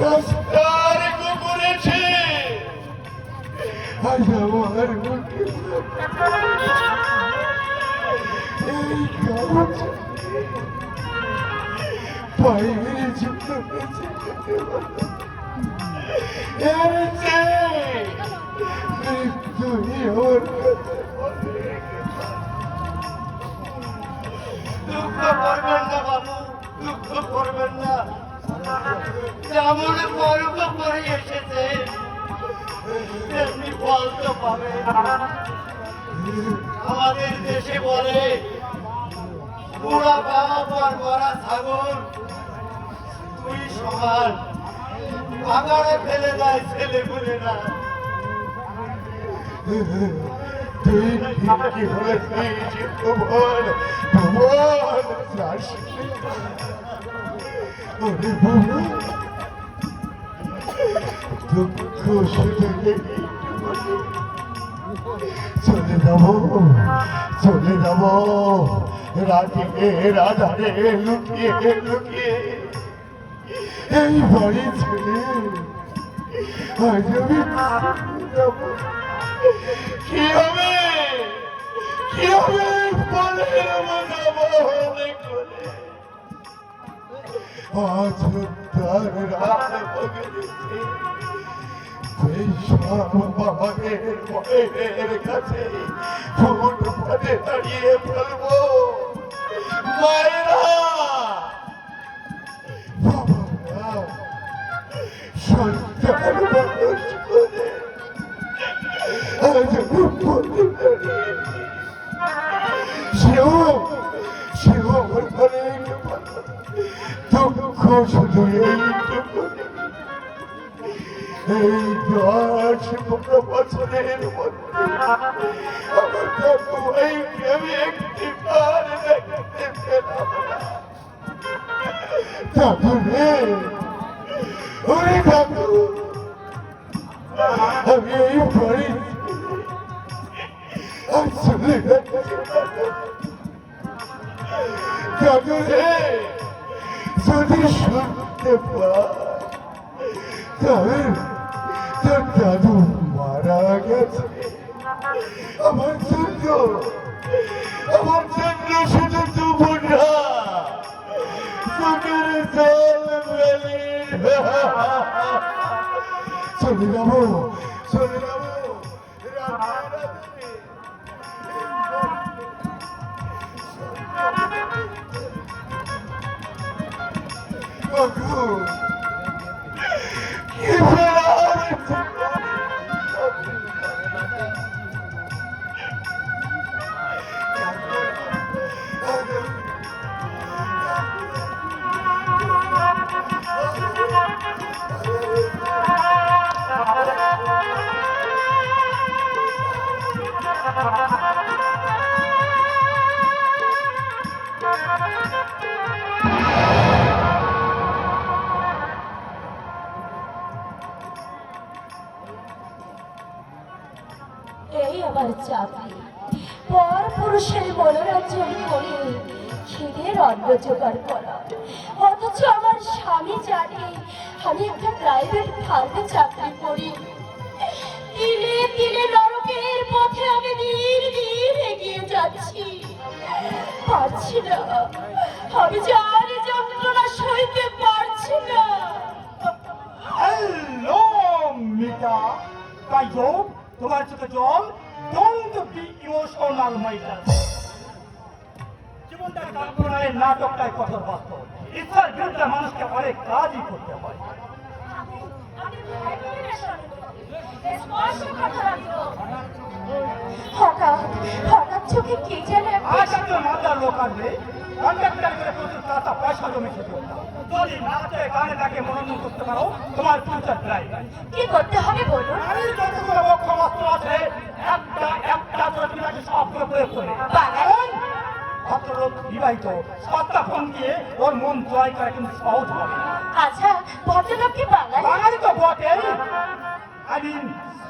রাস্তার কুকুরেছে আজ আমার মুখে এই কাজ পায়ের জন্য বেঁচে যেতে হলো এর চেয়ে মৃত্যুই ওর কাছে দুঃখ করবেন না বাবু, দুঃখ করবেন না। যেমন কর্ম করে এসেছে তেমনি ফল তো পাবে। আমাদের দেশে বলে বুড়া বাপ আর মরা ছাগল দুই সমান, আগাড়ে ফেলে দেয় ছেলে বলে না। কি হলে ভুবন ভুবন দুঃখ শুধু চলে যাবো, চলে যাবো রাতের আধারে লুকিয়ে লুকিয়ে এই বাড়ি ছেড়ে আজ আমি যাবো। কি হবে, কি হবে বলে আজ তার রাত বগেছে বাবাদের মায়ের কাছে ফুট ফাটে দাঁড়িয়ে বলবো মায়েরা বাবারা সন্তান মানুষ করে আজ আমি দাঁড়িয়ে সেও আমার অনেক দুঃখ শুধু এইটুকু এই 10-15 বছরের মধ্যে আমার ভাইকে আমি একটি বার দেখতে পেলাম না। দাদু রে, ওরে দাদু, আমি এই বাড়ি চলে যাচ্ছি দাদু রে। যদি শুনতে পাই তাহলে তোর দাদু মারা গেছে, আমার জন্য শুধু দুপুরা চোখের জল ফেলে চলে যাবো, চলে যাবো এই আমার চাকরি, পর পুরুষের মনোরঞ্জন করে খিদের অন্ন জোগাড় করা, অথচ আমার স্বামী জানে আমি একটা প্রাইভেট ফার্মে চাকরি করি। তিলে তিলে নরকের পথে আমি ধীর ধীর এগিয়ে যাচ্ছি, পারছি না, আমি যে আর যন্ত্রণা সইতে পারছি না। হ্যালো মিতা, তাই যোগ তোমার চোখে জল। Don't be emotional my darling. জীবনটা কল্পনায়, নাটকটাই কঠোর বাস্তব। ইচ্ছার বিরুদ্ধে মানুষকে অনেক কাজই করতে হয়। হঠাৎ চোখে কে যেন আজ আপনার মাতার লোক আসবে, কন্ট্রাক্টর করে প্রচুর টাকা পয়সা জমে খেতে হবে। যদি নাচে গানে তাকে মনোরঞ্জন করতে পারো, তোমার ফিউচার ব্রাইট। কি করতে হবে বলুন? আমি যতগুলো অক্ষমাস্ত্র আছে একটা করে তুমি তাকে সবগুলো প্রয়োগ করে ভদ্রলোক বিবাহিত, সত্তা ফোন দিয়ে ওর মন জয় করা কিন্তু সহজ হবে। আচ্ছা, ভদ্রলোক কি বাঙালি? বাঙালি তো বটেই, আমি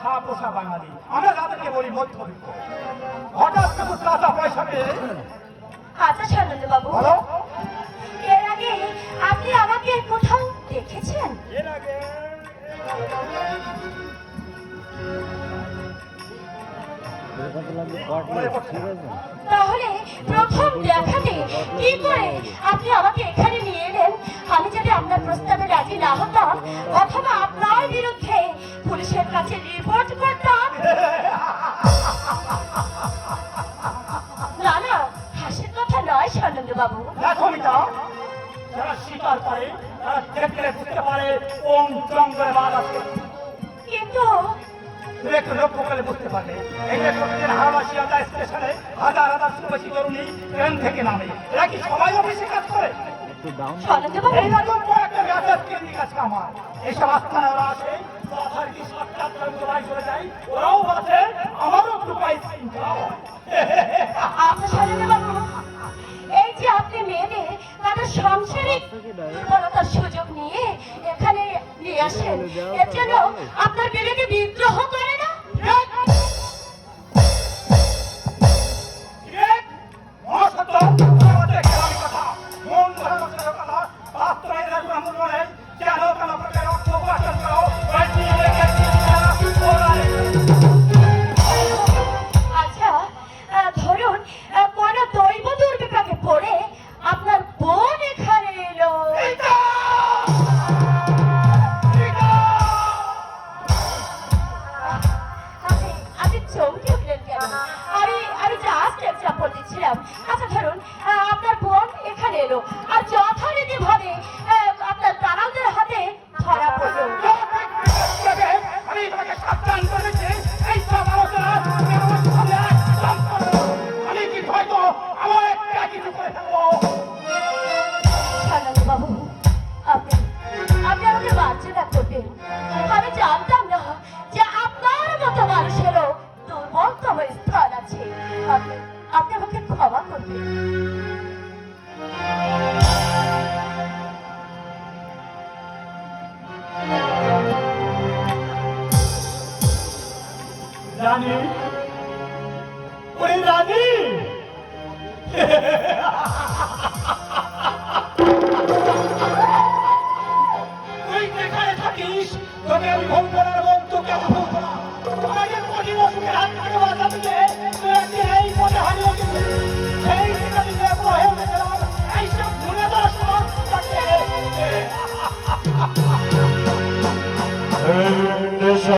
সাপোষা বাঙালি। আমরা তাদেরকে বলি মধ্যবিত্ত। হঠাৎ কিছু টাকা পয়সা পেয়ে আচ্ছা সানন্দ বাবু, বলো দেখাতে কি করে আপনি আমাকে এখানে নিয়ে এলেন? আমি যদি আপনার প্রস্তাবে রাজি না হতাম অথবা আপনার বিরুদ্ধে পুলিশের কাছে রিপোর্ট করতাম। না না, হাসির কথা নয় স্বর্ণেন্দু বাবু। দেখো মিতা, যারা স্বীকার করে তারা দেখলে বুঝতে পারে কোন জঙ্গলে মাল আছে। কিন্তু তুমি একটু লক্ষ্য করে বুঝতে পারবে এই যে প্রতিদিন হাওড়া শিয়ালদা স্টেশনে হাজার হাজার শুভেচ্ছি তরুণী ট্রেন থেকে নামে, এরা কি সবাই অফিসে কাজ করে? স্বর্ণেন্দু বাবু, এইরকম কয়েকটা মেয়াদের কেন্দ্রিক আছে আমার। এইসব আস্থানে ওরা আসে, যথারীতি সাক্ষাৎ করে দোলাই চলে যায়। ওরাও বলছে আমারও একটু পয়সা ইনকাম হয়। আচ্ছা স্বর্ণেন্দু বাবু, এই যে আপনি মেয়েদের তাদের সাংসারিক দুর্বলতার সুযোগ নিয়ে এখানে নিয়ে আসেন, এর জন্য আপনার বিবেকে বিদ্রোহ করে না? মহাসত্য, আমাদের কেরামি কথা, মন ধরে বসে কথা, বাস্তবে এদের কোনো মূল্য নেই। কেন কেন প্রকার অর্থ উপার্জন করো, বাড়তি লেগে আচ্ছা, ধরুন কোনো দৈব দুর্বিপাকে পড়ে আপনার বোন এখানে এলো। আপনি চমকে উঠলেন কেন? আমি জাস্ট এক্সাম্পল দিচ্ছিলাম। আচ্ছা ধরুন আপনার বোন এখানে এলো আর যথারীতি ভাবে আপনার দালালদের হাতে ধরা পড়লো। আমি তোমাকে সাবধান করেছি, এই সব আলোচনা তুমি আমার সামনে একদম করো না। আমি কি হয়তো আমার একটা কিছু করে থাকবো। স্বর্ণেন্দু বাবু, আপনি আমাকে বাচ্চাটা করবেন। আমি জানতাম না যে আপনার মতো মানুষেরও দুর্বলতম স্থান আছে। আপনি আমাকে ক্ষমা করবেন। রানী, ওরে রানী, তুই যেখানে থাকিস তোকে আমি ভুল করার এবং তোকে আমি ভুল করা। আমাকে কঠিন অসুখের হাত থেকে বাঁচাতে গিয়ে তুই একদিন এই পথে হারিয়ে গেছিস। সেই দিকে আমি বেপরোয়া হয়ে গেছিলাম। এইসব ভুলে যাওয়ার সময় তাকে